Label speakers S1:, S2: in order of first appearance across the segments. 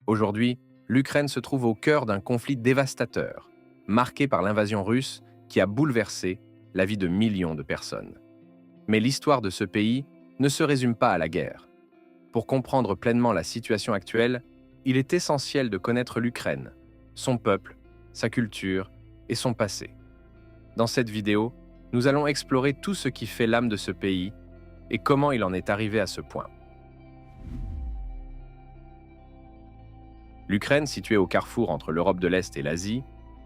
S1: Aujourd'hui, l'Ukraine se trouve au cœur d'un conflit dévastateur, marqué par l'invasion russe qui a bouleversé la vie de millions de personnes. Mais l'histoire de ce pays ne se résume pas à la guerre. Pour comprendre pleinement la situation actuelle, il est essentiel de connaître l'Ukraine, son peuple, sa culture et son passé. Dans cette vidéo, nous allons explorer tout ce qui fait l'âme de ce pays et comment il en est arrivé à ce point. L'Ukraine, située au carrefour entre l'Europe de l'Est et l'Asie,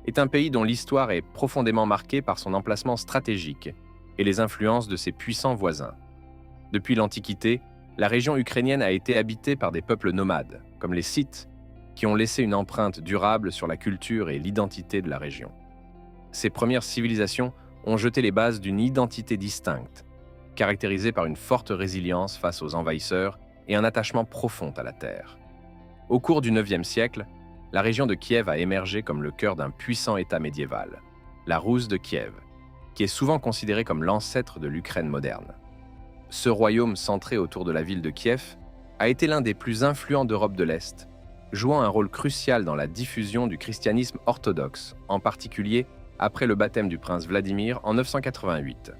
S1: est un pays dont l'histoire est profondément marquée par son emplacement stratégique et les influences de ses puissants voisins. Depuis l'Antiquité, la région ukrainienne a été habitée par des peuples nomades, comme les Scythes, qui ont laissé une empreinte durable sur la culture et l'identité de la région. Ces premières civilisations ont jeté les bases d'une identité distincte, caractérisée par une forte résilience face aux envahisseurs et un attachement profond à la terre. Au cours du IXe siècle, la région de Kiev a émergé comme le cœur d'un puissant État médiéval, la Rus de Kiev, qui est souvent considérée comme l'ancêtre de l'Ukraine moderne. Ce royaume centré autour de la ville de Kiev a été l'un des plus influents d'Europe de l'Est, jouant un rôle crucial dans la diffusion du christianisme orthodoxe, en particulier après le baptême du prince Vladimir en 988.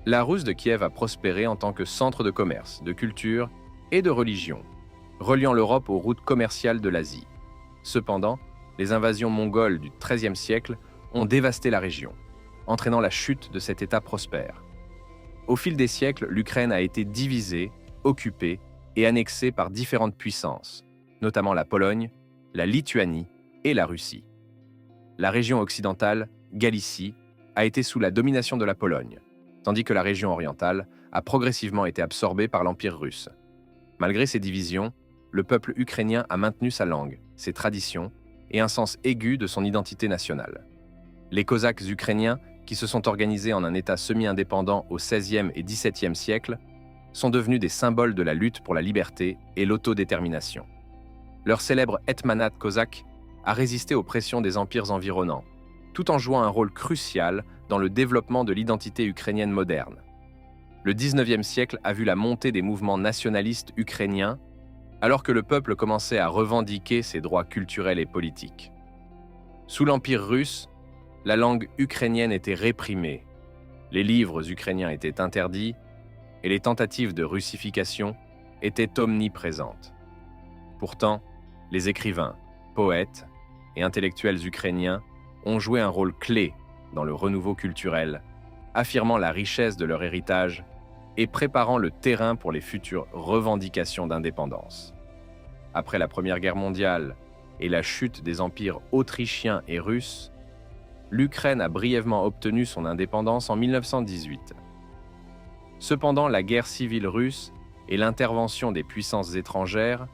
S1: La Rus de Kiev a prospéré en tant que centre de commerce, de culture et de religion, reliant l'Europe aux routes commerciales de l'Asie. Cependant, les invasions mongoles du XIIIe siècle ont dévasté la région, entraînant la chute de cet État prospère. Au fil des siècles, l'Ukraine a été divisée, occupée et annexée par différentes puissances, notamment la Pologne, la Lituanie et la Russie. La région occidentale, Galicie, a été sous la domination de la Pologne, tandis que la région orientale a progressivement été absorbée par l'Empire russe. Malgré ces divisions, le peuple ukrainien a maintenu sa langue, ses traditions et un sens aigu de son identité nationale. Les Cosaques ukrainiens, qui se sont organisés en un État semi-indépendant au XVIe et XVIIe siècle, sont devenus des symboles de la lutte pour la liberté et l'autodétermination. Leur célèbre Hetmanat cosaque a résisté aux pressions des empires environnants, tout en jouant un rôle crucial dans le développement de l'identité ukrainienne moderne. Le XIXe siècle a vu la montée des mouvements nationalistes ukrainiens, alors que le peuple commençait à revendiquer ses droits culturels et politiques. Sous l'Empire russe, la langue ukrainienne était réprimée, les livres ukrainiens étaient interdits et les tentatives de russification étaient omniprésentes. Pourtant, les écrivains, poètes et intellectuels ukrainiens ont joué un rôle clé dans le renouveau culturel, affirmant la richesse de leur héritage et préparant le terrain pour les futures revendications d'indépendance. Après la Première Guerre mondiale et la chute des empires autrichien et russe, l'Ukraine a brièvement obtenu son indépendance en 1918. Cependant, la guerre civile russe et l'intervention des puissances étrangères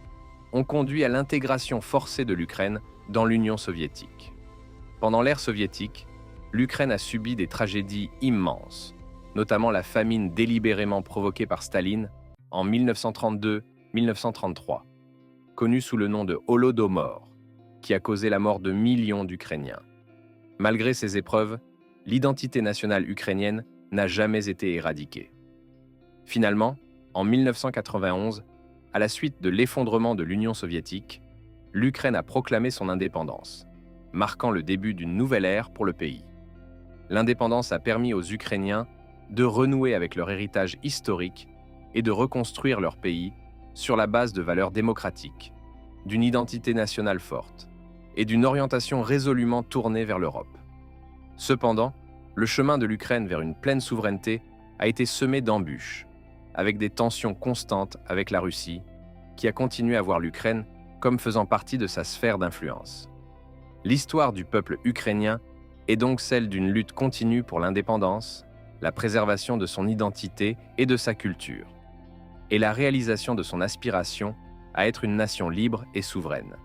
S1: ont conduit à l'intégration forcée de l'Ukraine dans l'Union soviétique. Pendant l'ère soviétique, l'Ukraine a subi des tragédies immenses, notamment la famine délibérément provoquée par Staline en 1932-1933, connue sous le nom de Holodomor, qui a causé la mort de millions d'Ukrainiens. Malgré ces épreuves, l'identité nationale ukrainienne n'a jamais été éradiquée. Finalement, en 1991, à la suite de l'effondrement de l'Union soviétique, l'Ukraine a proclamé son indépendance, marquant le début d'une nouvelle ère pour le pays. L'indépendance a permis aux Ukrainiens de renouer avec leur héritage historique et de reconstruire leur pays sur la base de valeurs démocratiques, d'une identité nationale forte et d'une orientation résolument tournée vers l'Europe. Cependant, le chemin de l'Ukraine vers une pleine souveraineté a été semé d'embûches, avec des tensions constantes avec la Russie, qui a continué à voir l'Ukraine comme faisant partie de sa sphère d'influence. L'histoire du peuple ukrainien est donc celle d'une lutte continue pour l'indépendance, la préservation de son identité et de sa culture, et la réalisation de son aspiration à être une nation libre et souveraine.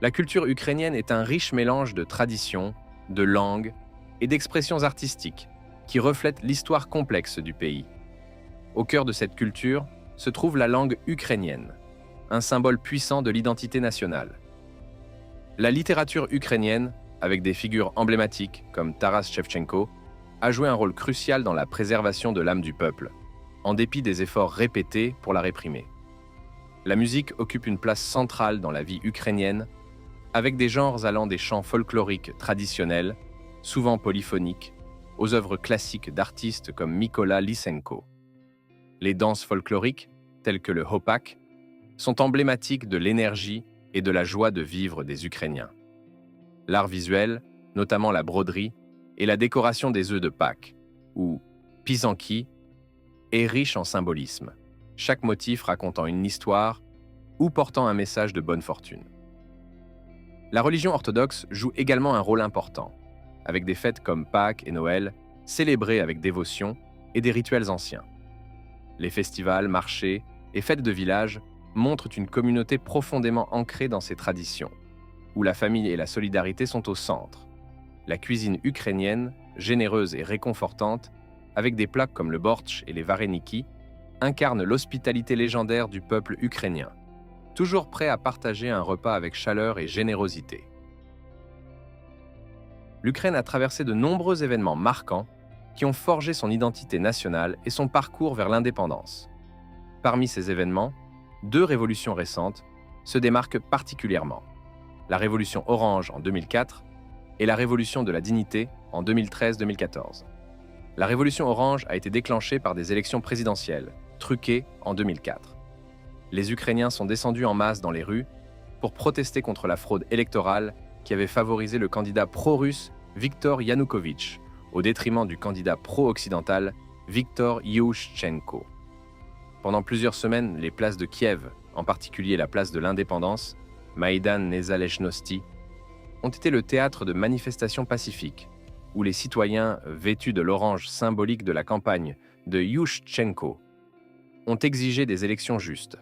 S1: La culture ukrainienne est un riche mélange de traditions, de langues et d'expressions artistiques qui reflètent l'histoire complexe du pays. Au cœur de cette culture se trouve la langue ukrainienne, un symbole puissant de l'identité nationale. La littérature ukrainienne, avec des figures emblématiques comme Taras Shevchenko, a joué un rôle crucial dans la préservation de l'âme du peuple, en dépit des efforts répétés pour la réprimer. La musique occupe une place centrale dans la vie ukrainienne, avec des genres allant des chants folkloriques traditionnels, souvent polyphoniques, aux œuvres classiques d'artistes comme Mykola Lysenko. Les danses folkloriques, telles que le hopak, sont emblématiques de l'énergie et de la joie de vivre des Ukrainiens. L'art visuel, notamment la broderie, et la décoration des œufs de Pâques, ou pisanki, est riche en symbolisme, chaque motif racontant une histoire ou portant un message de bonne fortune. La religion orthodoxe joue également un rôle important, avec des fêtes comme Pâques et Noël, célébrées avec dévotion et des rituels anciens. Les festivals, marchés et fêtes de village montrent une communauté profondément ancrée dans ses traditions, où la famille et la solidarité sont au centre. La cuisine ukrainienne, généreuse et réconfortante, avec des plats comme le bortsch et les vareniki, incarne l'hospitalité légendaire du peuple ukrainien, toujours prêt à partager un repas avec chaleur et générosité. L'Ukraine a traversé de nombreux événements marquants qui ont forgé son identité nationale et son parcours vers l'indépendance. Parmi ces événements, 2 révolutions récentes se démarquent particulièrement. La Révolution orange en 2004 et la Révolution de la dignité en 2013-2014. La Révolution orange a été déclenchée par des élections présidentielles, truquées en 2004. Les Ukrainiens sont descendus en masse dans les rues pour protester contre la fraude électorale qui avait favorisé le candidat pro-russe Viktor Yanukovych, au détriment du candidat pro-occidental Viktor Yushchenko. Pendant plusieurs semaines, les places de Kiev, en particulier la place de l'Indépendance, Maïdan Nezalezhnosti, ont été le théâtre de manifestations pacifiques, où les citoyens, vêtus de l'orange symbolique de la campagne de Yushchenko, ont exigé des élections justes.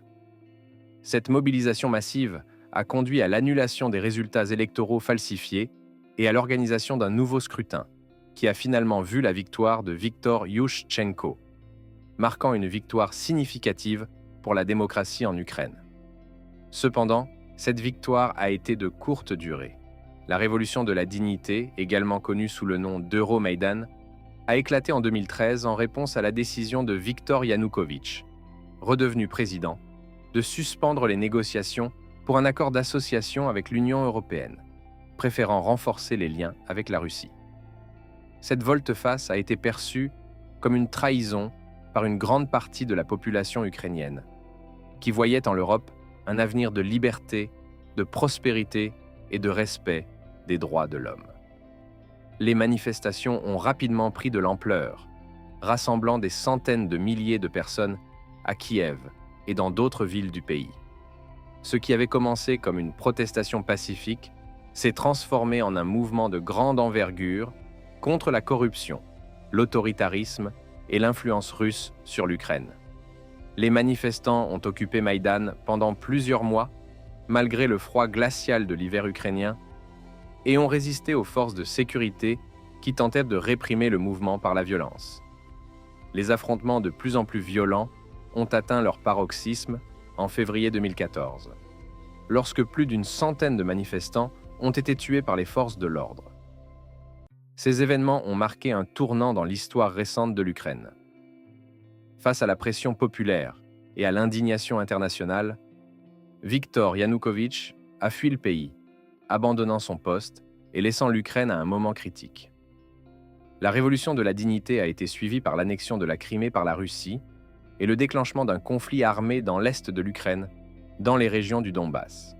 S1: Cette mobilisation massive a conduit à l'annulation des résultats électoraux falsifiés et à l'organisation d'un nouveau scrutin, qui a finalement vu la victoire de Viktor Yushchenko, marquant une victoire significative pour la démocratie en Ukraine. Cependant, cette victoire a été de courte durée. La révolution de la dignité, également connue sous le nom d'Euromaïdan, a éclaté en 2013 en réponse à la décision de Viktor Yanukovych, redevenu président, de suspendre les négociations pour un accord d'association avec l'Union européenne, préférant renforcer les liens avec la Russie. Cette volte-face a été perçue comme une trahison par une grande partie de la population ukrainienne, qui voyait en l'Europe un avenir de liberté, de prospérité et de respect des droits de l'homme. Les manifestations ont rapidement pris de l'ampleur, rassemblant des centaines de milliers de personnes à Kiev et dans d'autres villes du pays. Ce qui avait commencé comme une protestation pacifique s'est transformé en un mouvement de grande envergure contre la corruption, l'autoritarisme et l'influence russe sur l'Ukraine. Les manifestants ont occupé Maïdan pendant plusieurs mois, malgré le froid glacial de l'hiver ukrainien, et ont résisté aux forces de sécurité qui tentaient de réprimer le mouvement par la violence. Les affrontements de plus en plus violents ont atteint leur paroxysme en février 2014, lorsque plus d'une centaine de manifestants ont été tués par les forces de l'ordre. Ces événements ont marqué un tournant dans l'histoire récente de l'Ukraine. Face à la pression populaire et à l'indignation internationale, Viktor Yanukovych a fui le pays, abandonnant son poste et laissant l'Ukraine à un moment critique. La révolution de la dignité a été suivie par l'annexion de la Crimée par la Russie et le déclenchement d'un conflit armé dans l'est de l'Ukraine, dans les régions du Donbass.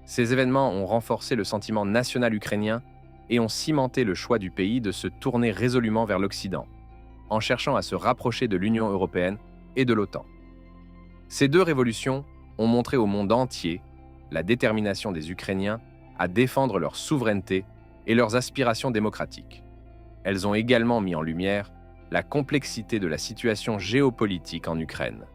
S1: Ces événements ont renforcé le sentiment national ukrainien et ont cimenté le choix du pays de se tourner résolument vers l'Occident, en cherchant à se rapprocher de l'Union européenne et de l'OTAN. Ces 2 révolutions ont montré au monde entier la détermination des Ukrainiens à défendre leur souveraineté et leurs aspirations démocratiques. Elles ont également mis en lumière la complexité de la situation géopolitique en Ukraine,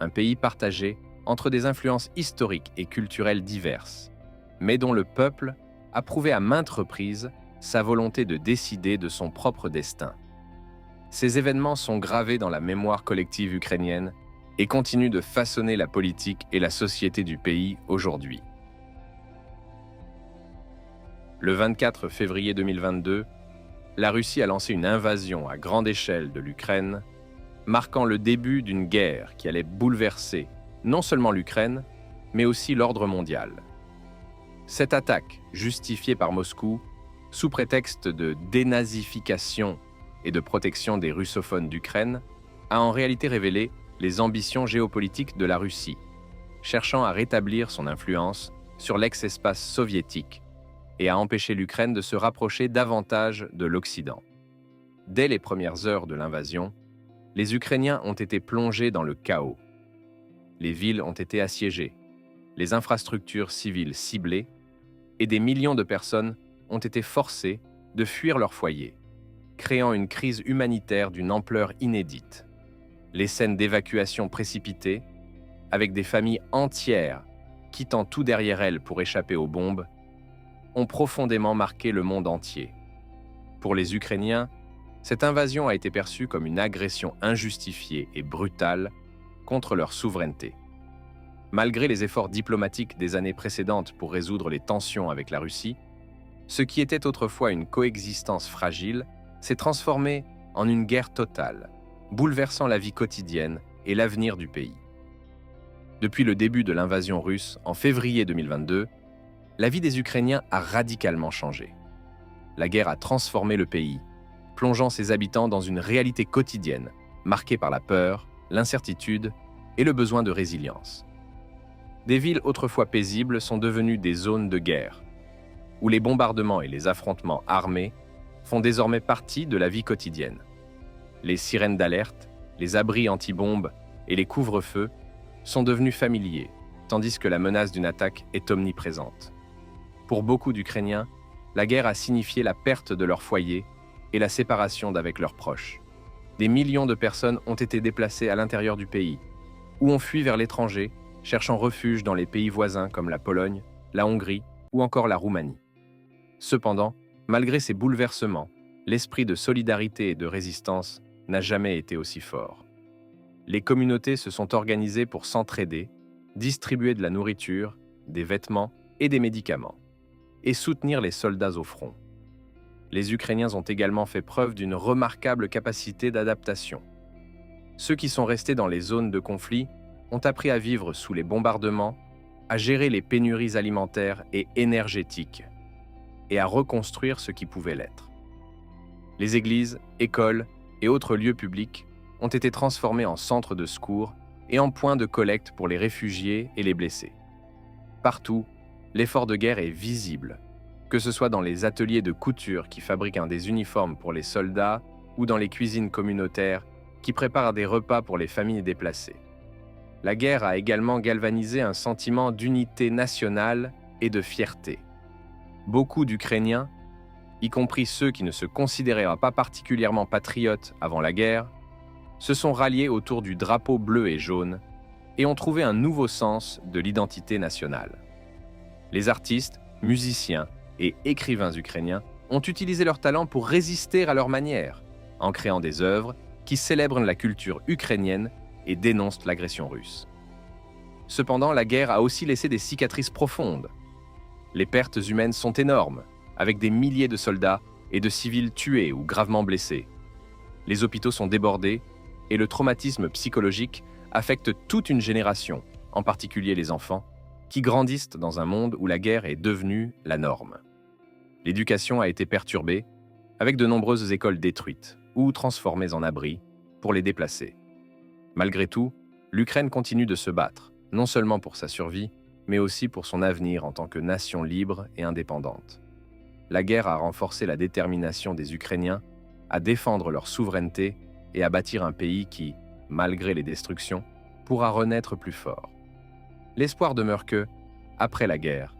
S1: un pays partagé entre des influences historiques et culturelles diverses, mais dont le peuple a prouvé à maintes reprises sa volonté de décider de son propre destin. Ces événements sont gravés dans la mémoire collective ukrainienne et continuent de façonner la politique et la société du pays aujourd'hui. Le 24 février 2022, la Russie a lancé une invasion à grande échelle de l'Ukraine, marquant le début d'une guerre qui allait bouleverser non seulement l'Ukraine, mais aussi l'ordre mondial. Cette attaque, justifiée par Moscou, sous prétexte de dénazification et de protection des russophones d'Ukraine, a en réalité révélé les ambitions géopolitiques de la Russie, cherchant à rétablir son influence sur l'ex-espace soviétique et à empêcher l'Ukraine de se rapprocher davantage de l'Occident. Dès les premières heures de l'invasion, les Ukrainiens ont été plongés dans le chaos. Les villes ont été assiégées, les infrastructures civiles ciblées, et des millions de personnes ont été forcées de fuir leur foyer, créant une crise humanitaire d'une ampleur inédite. Les scènes d'évacuation précipitées, avec des familles entières quittant tout derrière elles pour échapper aux bombes, ont profondément marqué le monde entier. Pour les Ukrainiens, cette invasion a été perçue comme une agression injustifiée et brutale contre leur souveraineté. Malgré les efforts diplomatiques des années précédentes pour résoudre les tensions avec la Russie, ce qui était autrefois une coexistence fragile s'est transformé en une guerre totale, bouleversant la vie quotidienne et l'avenir du pays. Depuis le début de l'invasion russe en février 2022, la vie des Ukrainiens a radicalement changé. La guerre a transformé le pays, plongeant ses habitants dans une réalité quotidienne, marquée par la peur, l'incertitude et le besoin de résilience. Des villes autrefois paisibles sont devenues des zones de guerre, où les bombardements et les affrontements armés font désormais partie de la vie quotidienne. Les sirènes d'alerte, les abris anti-bombes et les couvre-feux sont devenus familiers, tandis que la menace d'une attaque est omniprésente. Pour beaucoup d'Ukrainiens, la guerre a signifié la perte de leur foyer et la séparation d'avec leurs proches. Des millions de personnes ont été déplacées à l'intérieur du pays, ou ont fui vers l'étranger, cherchant refuge dans les pays voisins comme la Pologne, la Hongrie ou encore la Roumanie. Cependant, malgré ces bouleversements, l'esprit de solidarité et de résistance n'a jamais été aussi fort. Les communautés se sont organisées pour s'entraider, distribuer de la nourriture, des vêtements et des médicaments, et soutenir les soldats au front. Les Ukrainiens ont également fait preuve d'une remarquable capacité d'adaptation. Ceux qui sont restés dans les zones de conflit ont appris à vivre sous les bombardements, à gérer les pénuries alimentaires et énergétiques, et à reconstruire ce qui pouvait l'être. Les églises, écoles et autres lieux publics ont été transformés en centres de secours et en points de collecte pour les réfugiés et les blessés. Partout, l'effort de guerre est visible, que ce soit dans les ateliers de couture qui fabriquent des uniformes pour les soldats ou dans les cuisines communautaires qui préparent des repas pour les familles déplacées. La guerre a également galvanisé un sentiment d'unité nationale et de fierté. Beaucoup d'Ukrainiens, y compris ceux qui ne se considéraient pas particulièrement patriotes avant la guerre, se sont ralliés autour du drapeau bleu et jaune et ont trouvé un nouveau sens de l'identité nationale. Les artistes, musiciens et écrivains ukrainiens ont utilisé leur talent pour résister à leur manière, en créant des œuvres qui célèbrent la culture ukrainienne et dénoncent l'agression russe. Cependant, la guerre a aussi laissé des cicatrices profondes. Les pertes humaines sont énormes, avec des milliers de soldats et de civils tués ou gravement blessés. Les hôpitaux sont débordés et le traumatisme psychologique affecte toute une génération, en particulier les enfants, qui grandissent dans un monde où la guerre est devenue la norme. L'éducation a été perturbée, avec de nombreuses écoles détruites ou transformées en abris pour les déplacés. Malgré tout, l'Ukraine continue de se battre, non seulement pour sa survie, mais aussi pour son avenir en tant que nation libre et indépendante. La guerre a renforcé la détermination des Ukrainiens à défendre leur souveraineté et à bâtir un pays qui, malgré les destructions, pourra renaître plus fort. L'espoir demeure que, après la guerre,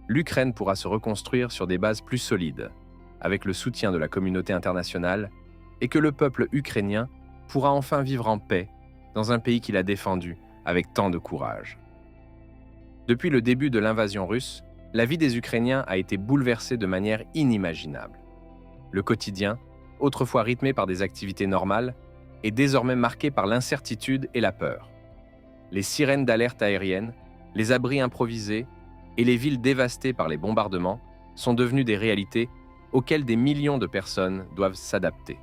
S1: l'Ukraine pourra se reconstruire sur des bases plus solides, avec le soutien de la communauté internationale, et que le peuple ukrainien pourra enfin vivre en paix dans un pays qu'il a défendu avec tant de courage. Depuis le début de l'invasion russe, la vie des Ukrainiens a été bouleversée de manière inimaginable. Le quotidien, autrefois rythmé par des activités normales, est désormais marqué par l'incertitude et la peur. Les sirènes d'alerte aérienne, les abris improvisés et les villes dévastées par les bombardements sont devenues des réalités auxquelles des millions de personnes doivent s'adapter.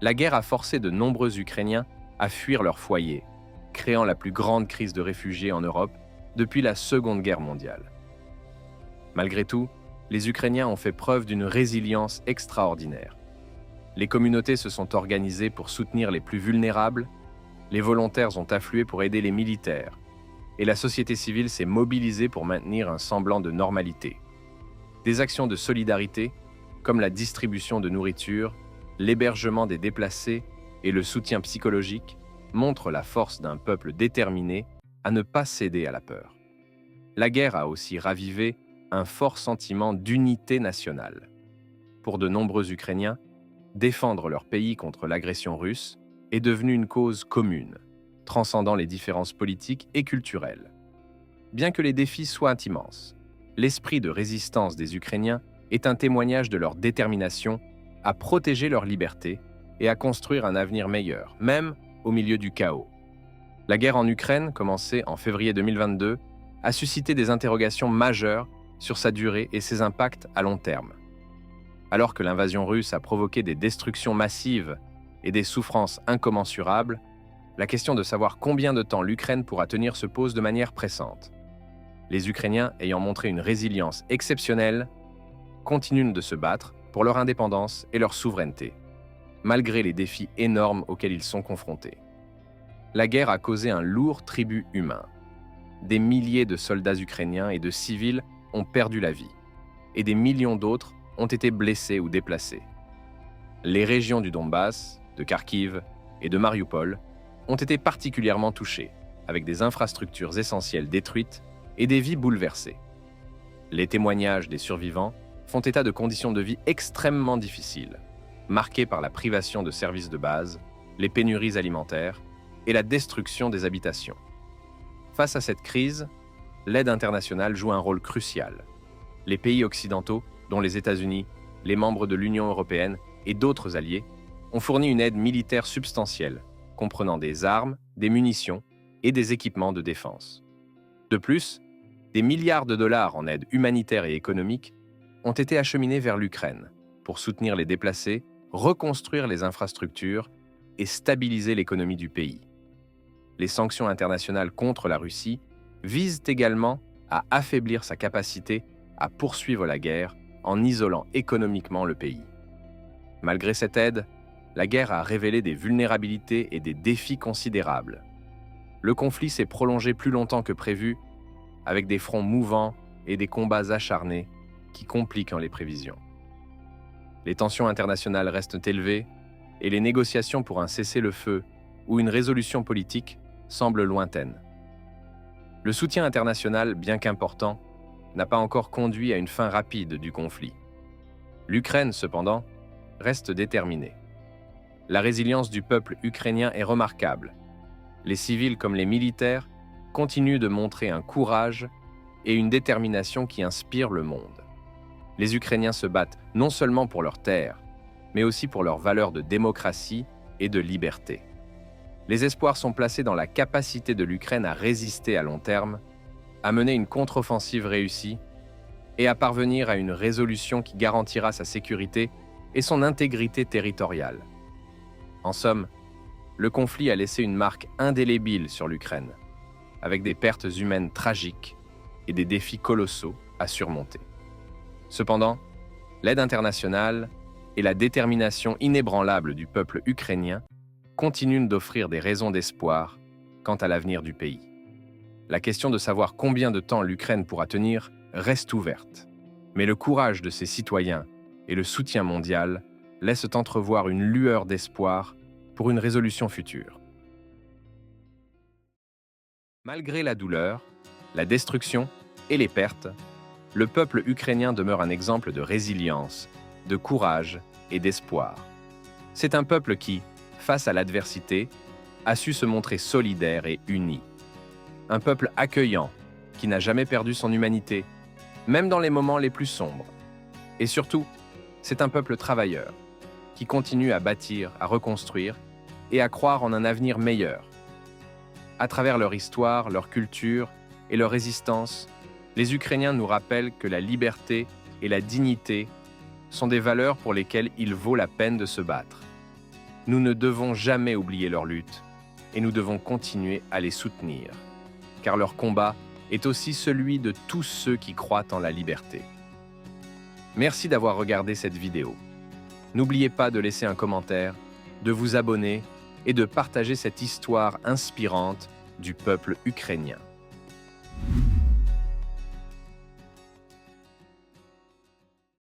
S1: La guerre a forcé de nombreux Ukrainiens à fuir leur foyer, créant la plus grande crise de réfugiés en Europe depuis la Seconde Guerre mondiale. Malgré tout, les Ukrainiens ont fait preuve d'une résilience extraordinaire. Les communautés se sont organisées pour soutenir les plus vulnérables, les volontaires ont afflué pour aider les militaires, et la société civile s'est mobilisée pour maintenir un semblant de normalité. Des actions de solidarité, comme la distribution de nourriture, l'hébergement des déplacés et le soutien psychologique, montrent la force d'un peuple déterminé à ne pas céder à la peur. La guerre a aussi ravivé un fort sentiment d'unité nationale. Pour de nombreux Ukrainiens, défendre leur pays contre l'agression russe est devenu une cause commune, transcendant les différences politiques et culturelles. Bien que les défis soient immenses, l'esprit de résistance des Ukrainiens est un témoignage de leur détermination à protéger leur liberté et à construire un avenir meilleur, même au milieu du chaos. La guerre en Ukraine, commencée en février 2022, a suscité des interrogations majeures sur sa durée et ses impacts à long terme. Alors que l'invasion russe a provoqué des destructions massives et des souffrances incommensurables, la question de savoir combien de temps l'Ukraine pourra tenir se pose de manière pressante. Les Ukrainiens, ayant montré une résilience exceptionnelle, continuent de se battre pour leur indépendance et leur souveraineté, malgré les défis énormes auxquels ils sont confrontés. La guerre a causé un lourd tribut humain. Des milliers de soldats ukrainiens et de civils ont perdu la vie, et des millions d'autres ont été blessés ou déplacés. Les régions du Donbass, de Kharkiv et de Mariupol ont été particulièrement touchées, avec des infrastructures essentielles détruites et des vies bouleversées. Les témoignages des survivants font état de conditions de vie extrêmement difficiles, marquées par la privation de services de base, les pénuries alimentaires et la destruction des habitations. Face à cette crise, l'aide internationale joue un rôle crucial. Les pays occidentaux, dont les États-Unis, les membres de l'Union européenne et d'autres alliés, ont fourni une aide militaire substantielle, comprenant des armes, des munitions et des équipements de défense. De plus, des milliards de dollars en aide humanitaire et économique ont été acheminés vers l'Ukraine pour soutenir les déplacés, reconstruire les infrastructures et stabiliser l'économie du pays. Les sanctions internationales contre la Russie visent également à affaiblir sa capacité à poursuivre la guerre en isolant économiquement le pays. Malgré cette aide, la guerre a révélé des vulnérabilités et des défis considérables. Le conflit s'est prolongé plus longtemps que prévu, avec des fronts mouvants et des combats acharnés qui compliquent les prévisions. Les tensions internationales restent élevées et les négociations pour un cessez-le-feu ou une résolution politique semblent lointaines. Le soutien international, bien qu'important, n'a pas encore conduit à une fin rapide du conflit. L'Ukraine, cependant, reste déterminée. La résilience du peuple ukrainien est remarquable. Les civils comme les militaires continuent de montrer un courage et une détermination qui inspirent le monde. Les Ukrainiens se battent non seulement pour leur terre, mais aussi pour leurs valeurs de démocratie et de liberté. Les espoirs sont placés dans la capacité de l'Ukraine à résister à long terme, à mener une contre-offensive réussie et à parvenir à une résolution qui garantira sa sécurité et son intégrité territoriale. En somme, le conflit a laissé une marque indélébile sur l'Ukraine, avec des pertes humaines tragiques et des défis colossaux à surmonter. Cependant, l'aide internationale et la détermination inébranlable du peuple ukrainien continuent d'offrir des raisons d'espoir quant à l'avenir du pays. La question de savoir combien de temps l'Ukraine pourra tenir reste ouverte, mais le courage de ses citoyens et le soutien mondial laissent entrevoir une lueur d'espoir pour une résolution future. Malgré la douleur, la destruction et les pertes, le peuple ukrainien demeure un exemple de résilience, de courage et d'espoir. C'est un peuple qui, face à l'adversité, a su se montrer solidaire et uni. Un peuple accueillant, qui n'a jamais perdu son humanité, même dans les moments les plus sombres. Et surtout, c'est un peuple travailleur, qui continue à bâtir, à reconstruire et à croire en un avenir meilleur. À travers leur histoire, leur culture et leur résistance, les Ukrainiens nous rappellent que la liberté et la dignité sont des valeurs pour lesquelles il vaut la peine de se battre. Nous ne devons jamais oublier leur lutte et nous devons continuer à les soutenir, car leur combat est aussi celui de tous ceux qui croient en la liberté. Merci d'avoir regardé cette vidéo. N'oubliez pas de laisser un commentaire, de vous abonner et de partager cette histoire inspirante du peuple ukrainien.